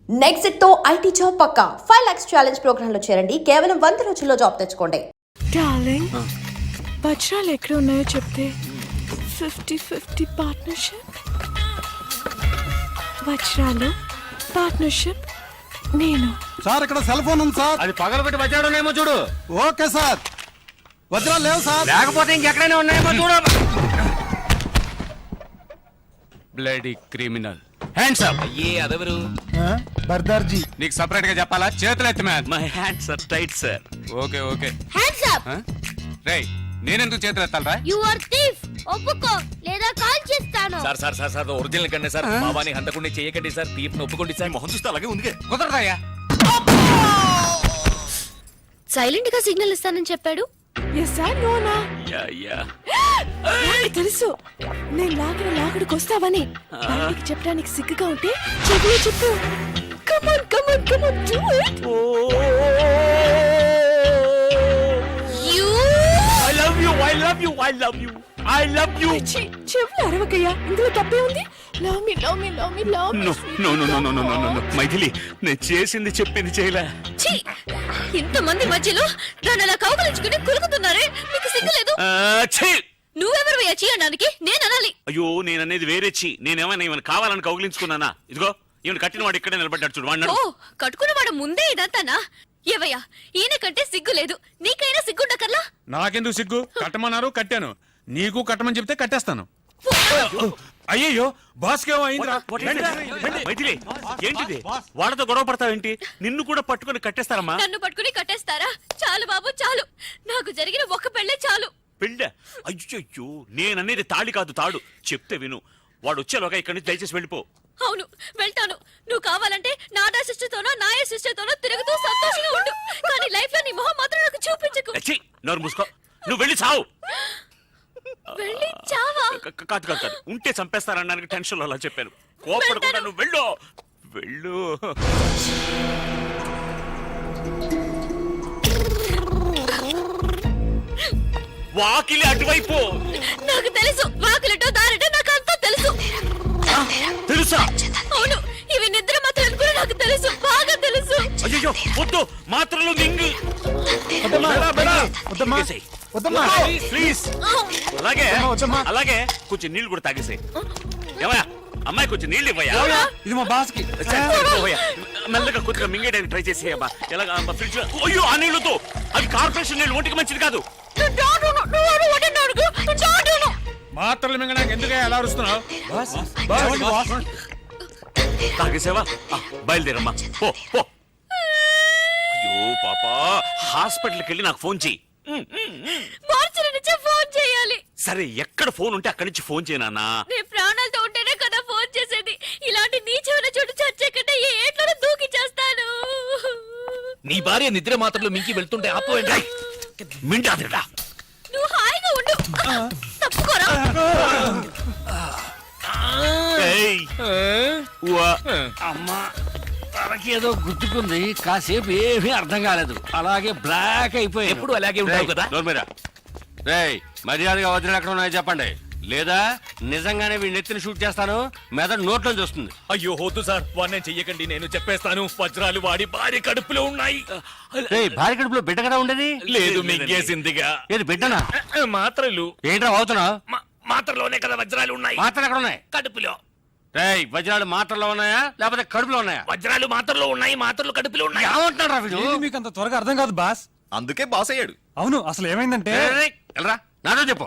Next తో IT job పక్కా 5 lakhs challenge program లో చేరండి. కేవలం 100 రోజుల్లో జాబ్ తెచ్చుకోండి. డార్లింగ్ వజ్రాలు ఎక్కడ ఉన్నాయో చెప్తే 50-50 పార్ట్నర్షిప్. వజ్రాలు పార్ట్నర్షిప్ నేను. సార్ ఇక్కడ సెల్ ఫోన్ ఉంది సార్. అది పగలబెట్టి వజ్రాడున్నాయేమో చూడు. Okay sir. వజ్రాలు లేవు సార్. లేకపోతే ఇంకెక్కడైనా ఉన్నాయేమో చూడు. Bloody criminal. Hands up. అయ్యే అదెవరు? బర్దార్జీ. నీకు సెపరేట్ గా చెప్పాలా? చేతులు ఎత్తి man. My hands are tight sir. Okay okay. Hands up. రేయ్ నేనెందుకు చేతులు ఎత్తాలరా? You are thief. ఒప్పుకో లేదా కాల్ చేస్తాను. Sir sir sir sir original కండి సార్. బాబాని హంతకుండా చేయకండి సార్. తీర్పును ఒప్పుకోండి సార్. మొహం చూస్తే అలాగే ఉంది. కుదరదాయా? సైలెంట్ గా సిగ్నల్ ఇస్తానని చెప్పాడు. ఎస్ సార్ నోనా యా యా. నాకు తెలుసు నేను లాగడికి వస్తావని. బయటికి చెప్పడానికి సిగ్గుగా ఉంటే చెవులు చెప్పు. Come on come on come on do it. You I love you I love you I love you I love you. చెవులు అరవకయ్యా, ఇందులో తప్పే ఉంది. Love me love me love me love me. No no no no no no no Maithili, నేను చేసింది చెప్పింది చేయలే. ఛీ, ఇంతమంది మధ్యలో నన్ను అలా కౌగలించుకుని కులుకుతున్నారే, మీకు సిగ్గులేదు? ఛీ. నువ్వెవరు చీ అనడానికి? నేను అనాలి. అయ్యో నేననేది వేరే ఛీ. నేనేమైనా ఈమెను కావాలని కౌగిలించుకున్నానా? ఇదిగో ఈమెను కట్టిన వాడు ఇక్కడే నిలబడ్డాడు చూడు. వాడు ఓ కట్టుకున్నవాడు ముందే ఇదంతానా? ఏవయ్యా ఈయన కంటే సిగ్గు లేదు, నీకైనా సిగ్గుండకర్లా? నాకెందుకు సిగ్గు? కట్టమన్నారు కట్టాను. నీకు కట్టమని చెప్తే కట్టేస్తాను. అయ్యయ్యో బాస్కేమో అయిందిరా. మైథిలి ఏంటిది? వాళ్ళతో గొడవ పడతావేంటి? నిన్ను కూడా పట్టుకుని కట్టేస్తారమ్మా. నన్ను పట్టుకుని కట్టేస్తారా? చాలు బాబు చాలు, నాకు జరిగిన ఒక్క పెళ్ళే చాలు. పెళ్ళ? అయ్యో నేననేది తాళి కాదు తాడు. చెప్తే విను. వాడు వచ్చేలోగా ఇక్కడి నుంచి దయచేసి వెళ్ళిపో. అవును వెళ్తాను. నువ్వు కావాలంటే నాడా సిస్టర్తోనో నాయ సిస్టర్తోనో తిరుగుతూ సంతోషంగా ఉండు, కానీ లైఫ్ లో నీ మొహం మాత్రం నాకు చూపించకు. ఛీ, నోరు మూసుకో. నువ్వు వెళ్ళి చావు. వెళ్ళి చావా? కాదు కాదు కాదు, ఉంటే చంపేస్తారనడానికి టెన్షన్ లో అలా చెప్పాను. కోపడకుండా నువ్వు వెళ్ళు వెళ్ళు. వాకిలి అటువైపు. నాకు తెలుసు, వాకిలిటో దారిటో నాకు అంతా తెలుసు. తెలుసా? అవును, ఇవి నిద్ర మాత్రం కూడా నాకు తెలుసు, బాగా తెలుసు. అయ్యో వద్దు, మాత్రలు మింగు. ప్లీజ్. అలాగే అలాగే కొంచెం నీళ్లు కూడా తాగేసాయి. ఏమయ్యా అమ్మాయి కొంచెం నీళ్ళు ఇవ్వయా. ఇది మా బాస్ కి. మెల్లగా కొద్దిగా మింగేయడానికి ట్రై చేసేయమ్మా. ఎలాగా ఫ్రిడ్జ్? అయ్యో ఆ నీళ్లతో, అవి కార్పొరేషన్ నీళ్ళు, ఒంటికి మంచిది కాదు. మాత్రలు మింగడానికి ఎందుకు ఎలా అరుస్తున్నావు? తాగేసావా? బయలుదేరమ్మా పో పో. అయ్యో పాపా, హాస్పిటల్కి వెళ్ళి నాకు ఫోన్ చెయ్యి. మార్చి నుంచే ఫోన్ చేయాలి. సరే ఎక్కడ ఫోన్ ఉంటే అక్కడి నుంచి ఫోన్ చేయనా? నీ ప్రాణాలతో ఉంటేనే కదా ఫోన్ చేసేది. ఇలాంటి నీచమైన చోటు చచ్చే కంటే ఏ ఏట్లోనే దూకి చేస్తాను. నీ భార్య నిద్ర మాత్రలు మించి వెళ్తుంటే ఆపోయండి. మింటాదిరా. నువ్వు హాయిగా ఉండు. తప్పుకోరా. అమ్మా తనకేదో గుర్తుకుంది. కాసేపు ఏమీ అర్థం కాలేదు. అలాగే బ్లాక్ అయిపోయి. ఎప్పుడు అలాగే ఉంటావు కదా. రేయ్ మర్యాదగా వజ్రాలు ఎక్కడ ఉన్నాయో చెప్పండి, లేదా నిజంగానే వీడిని ఎత్తిని షూట్ చేస్తాను. మెదడు నోట్లో చూస్తుంది. అయ్యో వద్దు సార్, వాడిని చెయ్యకండి, నేను చెప్పేస్తాను. వజ్రాలు వాడి భార్య కడుపులో ఉన్నాయి. భార్య కడుపులో బిడ్డ కదా ఉండేది? లేదు మింగేసిందిగా. ఏది బిడ్డనా? మాత్రలు. ఏంట్రా అవుతున్నావు? మాత్రలోనే కదా వజ్రాలు ఉన్నాయి. మాత్రలు ఎక్కడ ఉన్నాయి? కడుపులో. రేయ్ వజ్రాలు మాత్రలో ఉన్నాయా లేకపోతే కడుపులో ఉన్నాయా? వజ్రాలు మాత్రలో ఉన్నాయి, మాత్రలు కడుపులో ఉన్నాయి. ఏమంటున్నాడు వీడు? మీకు అంత త్వరగా అర్థం కాదు బాస్. అందుకే బాస్ అయ్యాడు. అవును, అసలు ఏమైందంటే వెళ్ళరా నాతో చెప్పు.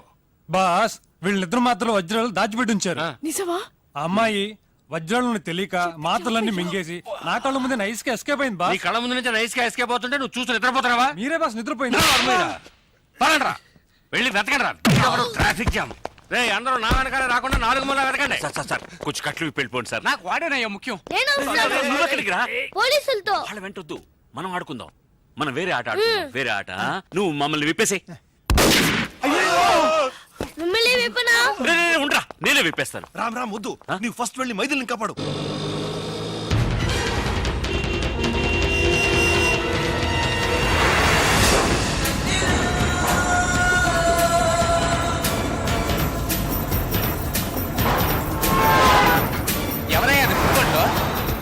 బాస్ వీళ్ళిద్దరు మాత్రలు వజ్రాలు దాచిపెట్టి ఉంచారు. నిజమా? ఆ అమ్మాయి వజ్రాలను తెలియక మాత్రలన్నీ మింగేసి నా కళ్ళ ముందే నైస్ గా ఎస్కేప్ అయింది నీ బాస్. కళ్ళ ముందు నుంచి నైస్ గా ఎస్కేప్ అవుతుంటే నువ్వు చూసి నిద్రపోతున్నావా? మీరే బాస్ నిద్రపోయింది. పదండ్రా వెళ్ళి వెతకండి రా. Traffic jam. రే అందరూ నా వెనకాలే రాకుండా 4 మూల వెతకండి. సార్ కొంచెం కట్లు వెళ్ళిపోండి సార్. నాకు వాడేనయ్యా ముఖ్యం. నేను నువ్వు ఎక్కడికి రా? పోలీసులతో. వాళ్ళ వెంటొద్దు, మనం ఆడుకుందాం. మనం వేరే ఆట ఆడుకుందాం. వేరే ఆట. నువ్వు మమ్మల్ని విప్పేసే. మిమ్మల్ని విప్పనా? ఉండరా, నేనే విప్పేస్తాను. రామ్ రామ్ వద్దు, నీవు ఫస్ట్ వెళ్ళి మైథిలిని కాపాడు.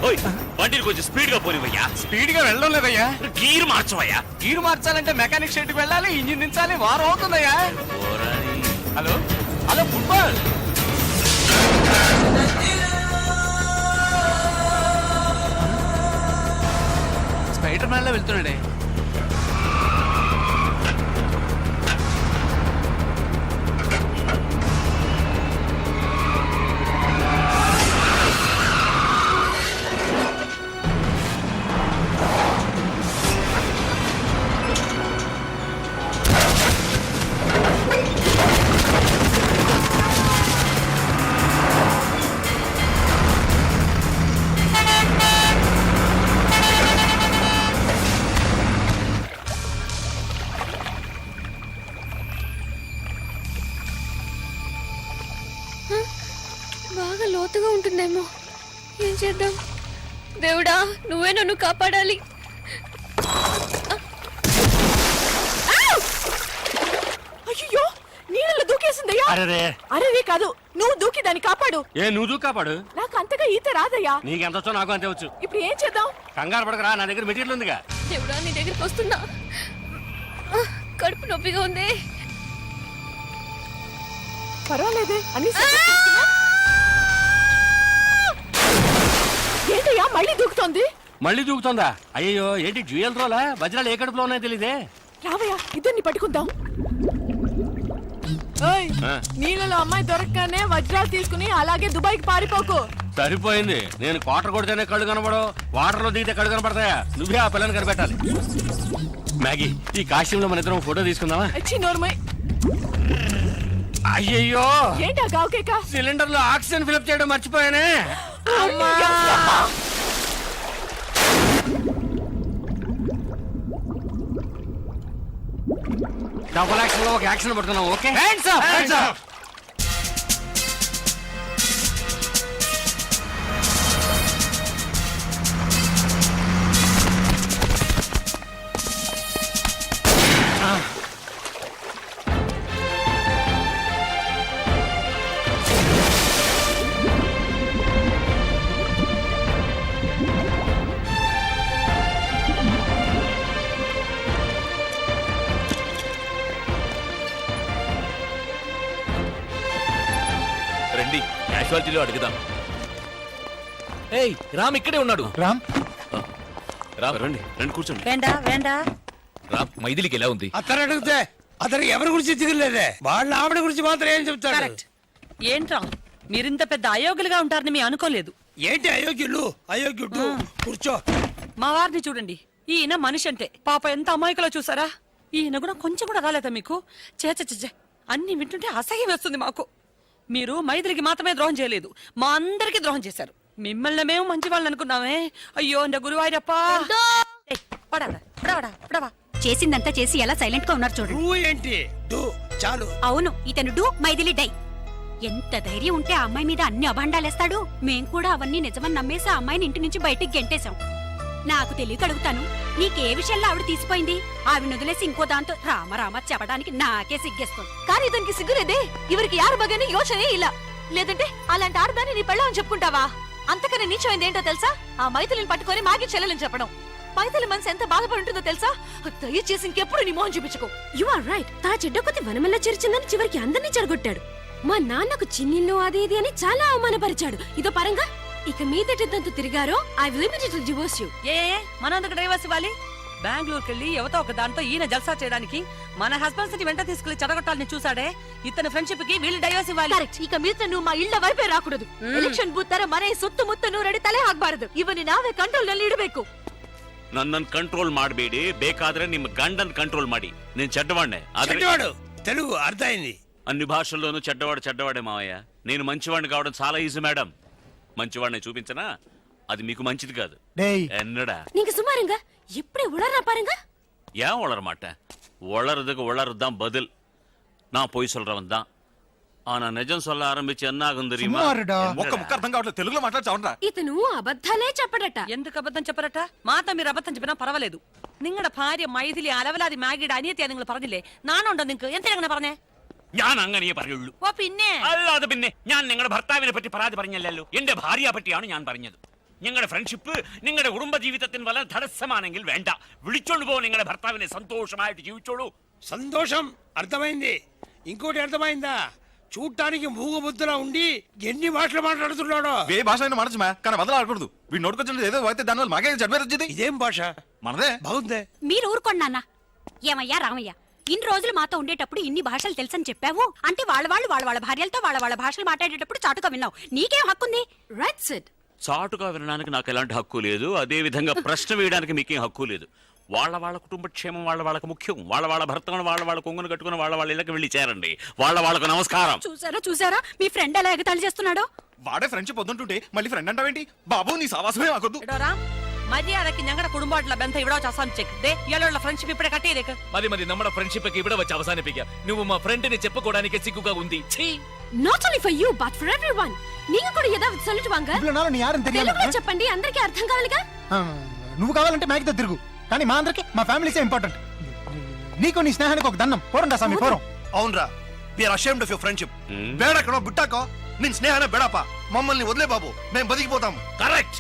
ఓయ్ బండిని కొంచెం కొంచెం స్పీడ్ గా పోనివయ్యా. స్పీడ్ గా వెళ్ళడం లేదయ్యా. గీరు మార్చవయ్యా. గీరు మార్చాలంటే మెకానిక్ షెడ్ కి వెళ్ళాలి, ఇంజిన్ దించాలి, వారం అవుతుందయ్యా. Hello hello football. Spider Man లో వెళ్తున్నాడే. బాగా లోతుగా ఉంటుందేమో. ఏం చేద్దాం? దేవుడా, నువ్వే నన్ను కాపాడాలి. అయ్యో, నీళ్ళలో దూకేసిందయ్యా. అరే అరే కాదు, నువ్వు దూకి దాన్ని కాపాడు. ఏ నువ్వు కాపాడు. నాకు అంతగా ఈత రాదయ్యా. నీకెంత వచ్చో నాకు అంతే వచ్చు. ఇప్పుడు ఏం చేద్దాం? కంగారు పడకరా, నా దగ్గర మెటీరియల్ ఉందిగా. దేవుడా, నీ దగ్గరికి వస్తున్నా. కడుపు నొప్పిగా ఉంది. పర్వాలేదే, అన్ని సర్దుకుంటున్నా. ఏంటయ్యా మళ్ళీ దూకుతోంది? మళ్ళీ దూకుతుందా? అయ్యో, ఏంటి జ్యూయల్ రోలా? వజ్రాలు ఏ కడుపులో ఉన్నాయో తెలీదే. రావయ్యా, ఇద్దరిని పట్టుకుందాం. ఓయ్, నీళ్ళలో అమ్మాయి దొరకగానే వజ్రాలు తీసుకుని అలాగే దుబాయ్కి పారిపోకు. సరిపోయింది. నేను క్వార్టర్ కొడితేనే కళ్ళు కనబడవు, వాటర్ లో దిగితే కళ్ళు కనపడతాయా? నువ్వే ఆ పిల్లని కనిపెట్టాలి. మ్యాగీ, ఈ కాశ్యంలో మన ఇద్దరం ఫోటో తీసుకుందామా? వచ్చి నోర్మై. అయ్యయ్యో, ఏంటా గావుకేక? సిలిండర్ లో ఆక్సిజన్ ఫిల్అప్ చేయడం మర్చిపోయానే. డబుల్ యాక్షన్ లో ఒక యాక్షన్ పడుతున్నాం. Okay, hands up, hands up. రండి, క్యాజువాలిటీలో అడుగుదాం. ఏయ్, రామ్ ఇక్కడే ఉన్నాడు. రామ్, రామ్ రండి, రండి కూర్చోండి. వేండా రామ్, మైథిలికి ఎలా ఉంది? అతను అడిగితే అతను ఎవరి గురించి దిగలేదే, వాళ్ళ ఆవిడ గురించి మాత్రం ఏం చెప్తాడు? కరెక్ట్. ఏంట్రా మీరింత పెద్ద అయోగ్యులుగా ఉంటారని మీ అనుకోలేదు. ఏంటి అయోగ్యులు? అయోగ్యుడు కూర్చో. మా వారిని చూడండి, ఈయన మనిషి అంటే పాప ఎంత అమాయకులో చూసారా? ఈయన కూడా కొంచెం కూడా రాలేదా మీకు? చేచే అన్ని వింటుంటే అసహ్యం వేస్తుంది మాకు. మీరు మైథిలికి మాత్రమే ద్రోహం చేయలేదు, మా అందరికి ద్రోహం చేశారు. మిమ్మల్ని మేము మంచి వాళ్ళని అనుకున్నామే. అయ్యో నా గురువాయిరప్పా. ఏయ్, పడావడా, పడావడా, పడావా. చేసిందంతా చేసి ఎలా సైలెంట్ గా ఉన్నారు చూడండి. నువ్వు ఏంటి చాలు. అవును, ఇతను డూ మైథిలి డై. ఎంత ధైర్యం ఉంటే ఆ అమ్మాయి మీద అన్ని అభాండాలేస్తాడు. మేం కూడా అవన్నీ నిజమని నమ్మేసి ఆ అమ్మాయిని ఇంటి నుంచి బయటికి గెంటేశాం. నాకు తెలియక అడుగుతాను, నీకే విషయంలో ఆవిడ తీసిపోయింది? ఆవిడ వదిలేసి ఇంకో దాంతో రామ చెప్పడానికి నాకే సిగ్గేస్తుంది. కానీ ఇతనికి సిగ్గులేదే. ఇవరికి యారు బగని యోచనే ఇలా. లేదంటే అలాంటి ఆడదాన్ని నీ పెళ్ళామని చెప్పుకుంటావా? అంతకన్నా నీచమైంది ఏంటో తెలుసా? ఆ మైథిలిని పట్టుకొని మాకి చెల్లెలని చెప్పడం. మైథిలి మనసు ఎంత బాధపడి ఉంటుందో తెలుసా? దయచేసి ఇంకెప్పుడు నీ మోహన్ చూపించుకో. You are right. తా చెడ్డ కొద్ది వనమల్ల చేర్చిందని చివరికి అందరినీ చెరగొట్టాడు. మా నాన్నకు చిన్నిల్లు అది ఇది అని చాలా అవమానపరిచాడు. ఇదో పరంగా ఇక మీదటంతా తిరిగారో I will immediately divorce you. ఏ మనందుకు డ్రైవర్స్ ఇవ్వాలి? బెంగళూరుకి వెళ్ళి యువత ఒక దాంతో ఈయన జల్సా చేయడానికి మన హస్బెండ్స్ ని వెంట తీసుకెళ్లి చెడగొట్టాలని చూసాడే. ఇతని ఫ్రెండ్షిప్ కి వీళ్ళు డైవర్స్ ఇవ్వాలి. ಕರೆಕ್ಟ್. ಈಗ ಮಿತ್ರ ನೀವು ಇಳ್ಳ ವೈಪೇ ರಾಕೂಡದು. ಎಲೆಕ್ಷನ್ ಬೂತ್ ತರ ಮನೆ ಸುತ್ತಮುತ್ತ ನೂರಡಿ ತಲೆ ಹಾಕಬಾರದು. ಇವನ್ನ ನಾವೇ ಕಂಟ್ರೋಲ್ ನಲ್ಲಿ ಇಡಬೇಕು. నన్నನ್ನು కంట్రోల్ ಮಾಡಬೇಡಿ, ಬೇಕಾದ್ರೆ ನಿಮ್ಮ గండన్ కంట్రోల్ ಮಾಡಿ. నేను చెడ్డవాడినే. చెడ్డవాడు తెలుగు అర్థమైంది. అన్ని భాషల్లోనూ చెడ్డవాడే మావయ్య. నేను మంచివాడిని కావడం చాలా ఈజీ మేడం. మంచివాడిని చూపించనా? అది మీకు మంచిది కాదు. ఎన్నడా நீங்க சும்மாருங்க. எப்படி உளறா பாருங்க. ஏன் உளர மாட்டேன்? உளறதுக்கு உளறதுதான் பதில். நான் பொய் சொல்றவன் தான். ஆனா நிஜம் சொல்ல ఆరంభించి என்ன ఆகும் தெரியுமா? ఒక్క ముక్క అర్థం కావట్లేదు, తెలుగులో మాట్లాడతావుండ్రా. ఇతను అబద్ధాలే చెప్పడట. ఎందుకు అబద్ధం చెప్పరట? മാതാ మీరు അബദ്ധം చెప్పినా పర్వాలేదు. നിങ്ങളുടെ ഭാര്യ മൈഥിലി അലവലാതി മാഗിയുടെ അനിയത്തിയാ നിങ്ങൾ പറഞ്ഞില്ലേ? നാണുണ്ടോ നിങ്ങൾക്ക്? എന്തിനാ അങ്ങനെ പറഞ്ഞേ? ഞാൻ അങ്ങനെയേ പറയുള്ളൂ. ഓ പിന്നെ അല്ലാതെ പിന്നെ ഞാൻ നിങ്ങളുടെ ഭർത്താവിനെ പറ്റി പരാതി പറഞ്ഞല്ലോ, എന്റെ ഭാര്യയെ പറ്റിയാണ് ഞാൻ പറഞ്ഞത്. നിങ്ങളുടെ ഫ്രണ്ട്ഷിപ്പ് നിങ്ങളുടെ കുടുംബ ജീവിതത്തിന് വളരെ തടസ്സമാണെങ്കിൽ വേണ്ട, വിളിച്ചോണ്ട് പോ നിങ്ങളുടെ ഭർത്താവിനെ, സന്തോഷമായിട്ട് ജീവിച്ചോളൂ. సంతోషం అర్థమైంది. ఇంకోటి అర్థమైందా? చూడటానికి మూగబుద్ధిలా ఉండి ఎన్ని భాషలు మాట్లాడుతున్నాడో. ఏ భాష అయినా మాడచ్చు మా, కానీ వదలాడకూడదు. వీడు నోటుకొచ్చిన ఏదో అయితే దానివల్ల మాకే చెడ్డ వచ్చింది. ఇదేం భాష? మనదే బాగుందే. మీరు ఊరుకోండి నాన్న. ఏమయ్యా రామయ్య, ఇన్ని రోజులు మాతో ఉండేటప్పుడు ఇన్ని భాషలు తెలుసని చెప్పావు అంటే వాళ్ళ భార్యలతో వాళ్ళ భాషలు మాట్లాడేటప్పుడు చాటుగా విన్నావు. నీకేం హక్కుంది? Right SIT. చాటుగా వినడానికి నాకు ఎలాంటి హక్కు లేదు, అదే విధంగా ప్రశ్న వేయడానికి మీకేం హక్కు లేదు. వాళ్ళ కుటుంబ క్షేమం వాళ్ళకి ముఖ్యం. వాళ్ళ భర్తను వాళ్ళ కొంగును కట్టుకుని వాళ్ళ ఇళ్ళకి వెళ్ళి చేరండి. వాళ్ళకు నమస్కారం. చూసారా మీ ఫ్రెండ్ ఎలా ఎగతాళి చేస్తున్నాడో. వాడే ఫ్రెండ్షిప్ వద్దుంటుంటే మళ్ళీ ఫ్రెండ్ అంటావేంటి? బాబు నీ సావాసమే మాకొద్దు. എടോറാ മര്യാദക്ക് ഞങ്ങളുടെ കുടുംബമായിട്ടുള്ള ബന്ധം ഇവിടെ വെച്ച് അവസാനിച്ചേക്ക്. ദേ ഇയാളുള്ള ഫ്രണ്ട്ഷിപ്പ് ഇപ്പഴേ കട്ട് ചെയ്തേക്ക്. మరి നമ്മുടെ ఫ్రెండ్షిప్ ഇവിടെ വെച്ച് అవసానిపిക്കാം. నువ్వు మా ఫ్రెండ్ ని చెప్పుకోవడానికి సిగ్గుగా ఉంది. ఛీ. Not only for you but for everyone. நீங்க கூட ஏதாவது சொல்லிட்டு வாங்க. நீ யாரும் தெரியாது. తెలుగులో చెప్పండి, అందరికీ అర్థం కావాలిగా. నువ్వు కావాలంటే మ్యాగ్తో తిరుగు, కానీ మా అందరికి మా ఫ్యామిలీసే ఇంపార్టెంట్. నీకు నీ స్నేహానికి ఒక దండం. పోరండా స్వామి పోరం. అవునరా, we are ashamed of your friendship. బేడకనో బిట్టాకో నీ స్నేహానే బెడపా. మమ్మల్ని వదిలే బాబు, మేము బతికిపోతాం. కరెక్ట్.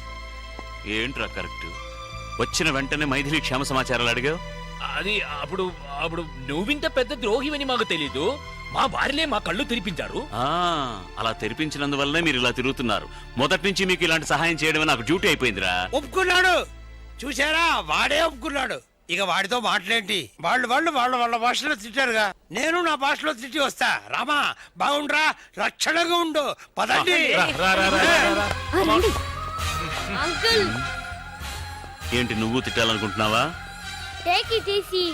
ఏంట్రా కరెక్ట్? వచ్చిన వెంటనే మైథిలి క్షేమ సమాచారాలు అడిగావు. అది అప్పుడు నువ్వింత పెద్ద ద్రోహివని మాకు తెలీదు. మా భార్యలే మా కళ్ళు తెరిపించారు. అలా తెరిపించినందువల్లనే మీరు ఇలా తిరుగుతున్నారు. మొదటి నుంచి మీకు ఇలాంటి సహాయం చేయడమే నాకు డ్యూటీ అయిపోయిందిరా. ఒప్పుకున్నాడు, చూసారా? వాడే ఒప్పుకున్నాడు. ఇక వాడితో మాట్లాడేంటి? వాళ్ళ భాషలో తిట్టారుగా, నేను నా భాషలో తిట్టి వస్తా. రామా బాగుండ్రా, రక్షణగా ఉండు. పదండి. అంకుల్ ఏంటి నువ్వు తిట్టాలనుకుంటున్నావా? Take it easy.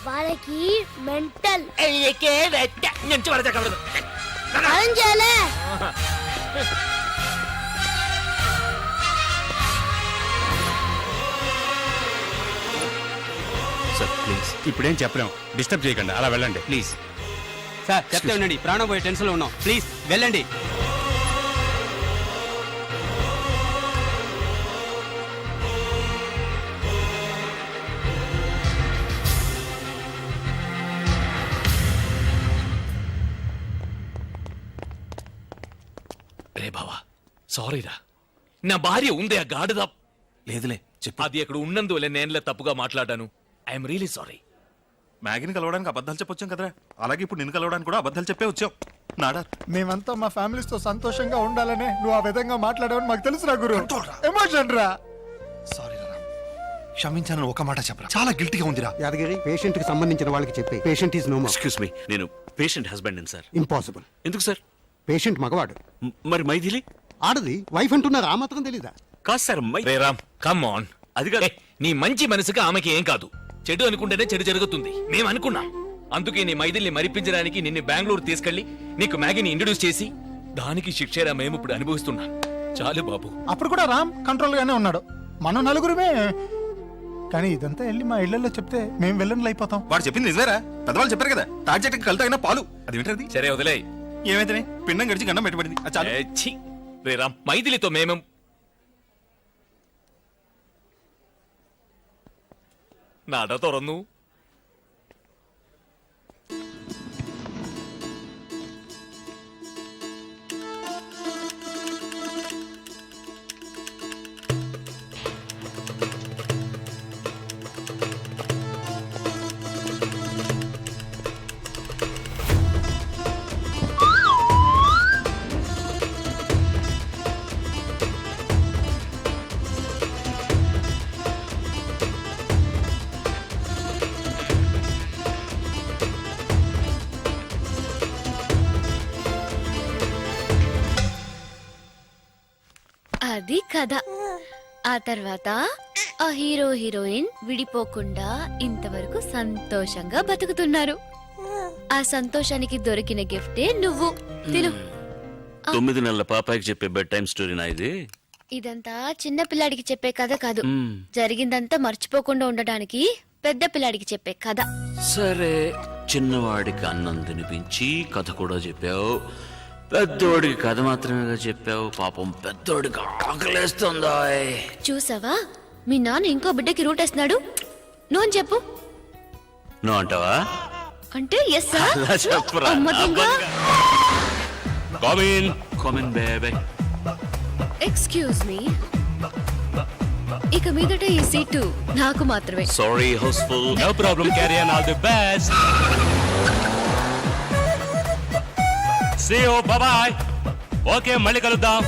వాళ్ళకి మెంటల్ చేయాలి. Sir please. ఇప్పుడేం చెప్పలేం, డిస్టర్బ్ చేయకండి, అలా వెళ్ళండి ప్లీజ్. సార్ చెప్తే ఉండండి, ప్రాణం పోయే టెన్షన్ లో ఉన్నాం. ప్లీజ్ వెళ్ళండి. రే బావా, సారీరా. నా భార్య ఉందే ఆ గాడిద. లేదులే చెప్పు. అది అక్కడ ఉన్నందువల్ల నేనులే తప్పుగా మాట్లాడాను. I'm really sorry. మ్యాగీని కలవడానికి అబద్ధాలు చెప్పొచ్చాం కదరా, అలాగే ఇప్పుడు నిన్ను కలవడానికి కూడా అబద్ధాలు చెప్పే వచ్చాం. నాడా మేమంతా మా ఫ్యామిలీస్ తో సంతోషంగా ఉండాలనే నువ్వు ఆ విధంగా మాట్లాడావని మాకు తెలుసు రా గురు. ఎమోషన్ రా. సారీ రా, క్షమించానని ఒక మాట చెప్పరా, చాలా గిల్టీగా ఉందిరా. యాదగిరి, పేషెంట్ కి సంబంధించిన వాళ్ళకి చెప్పి patient is no more. Excuse me, నేను పేషెంట్ హస్బెండ్ సార్. ఇంపాసిబుల్. ఎందుకు సార్? పేషెంట్ మగవాడు, మరి మైథిలి ఆడది వైఫ్ అంటున్నారు. ఆ మాత్రం తెలీదా? కాదు sir. Ray Ram, come on. అది కాదు. నీ మంచి మనసుగా ఆమెకి ఏం కాదు. చెడు అనుకుంటేనే చెడు జరుగుతుంది. మేము అనుకున్నాం. అందుకే నీ మైథిల్ని మరిపించడానికి నిన్ను బెంగళూరు తీసుకెళ్లి నీకు మ్యాగీని ఇంట్రడ్యూస్ చేసి దానికి శిక్షరా మేము ఇప్పుడు అనుభవిస్తున్నాం. చాలు బాబు. అప్పుడు కూడా రామ్ కంట్రోల్ గానే ఉన్నాడు. మనం నలుగురుమే. కానీ ఇదంతా వెళ్ళి మా ఇళ్లలో చెప్తే మేము వెళ్ళని అయిపోతాం. వాడు చెప్పింది నిజమేరా, పెద్దవాళ్ళు చెప్పారు కదా, తాటి చెట్టుకి కలుతా అయినా పాలు. అది వింటది. సరే వదిలే. ఏమైతే పిండం గడిచి గండం పెట్టబడింది. అది చాలు. రే రామ్, మైథిలితో మేము നട തുറന്നു. అది కథ. ఆ తర్వాత ఆ హీరో హీరోయిన్ విడిపోకుండా ఇంతవరకు సంతోషంగా బతుకుతున్నారు. ఆ సంతోషానికి దొరికిన గిఫ్టే నువ్వు. తిను. 9 నెలల పాపాయికి చెప్పే బెడ్ టైం స్టోరీనా ఇది? ఇదంతా చిన్న పిల్లాడికి చెప్పే కథ కాదు, జరిగిందంతా మర్చిపోకుండా ఉండడానికి పెద్ద పిల్లాడికి చెప్పే కథ. సరే, చిన్నవాడికి అన్నం తినిపించి కథ కూడా చెప్పావు, పెద్దోడికి కథ మాత్రమే చెప్పావు. పాపం పెద్దోడికి ఆకలేస్తుందా? చూసావా, మీ నాన్న ఇంకో బిడ్డకి రూట్ వేస్తున్నాడు. నువ్వు అని చెప్పు. నువ్వు అంటావా? అంటే ఎస్ అలా చెప్పురా. Come in, baby. Excuse me, ఇక మీదట ఈ సీటు నాకు మాత్రమే. Sorry house full. No problem, carry on, all the best. See you, bye. Okay, మళ్ళీ కలుద్దాం.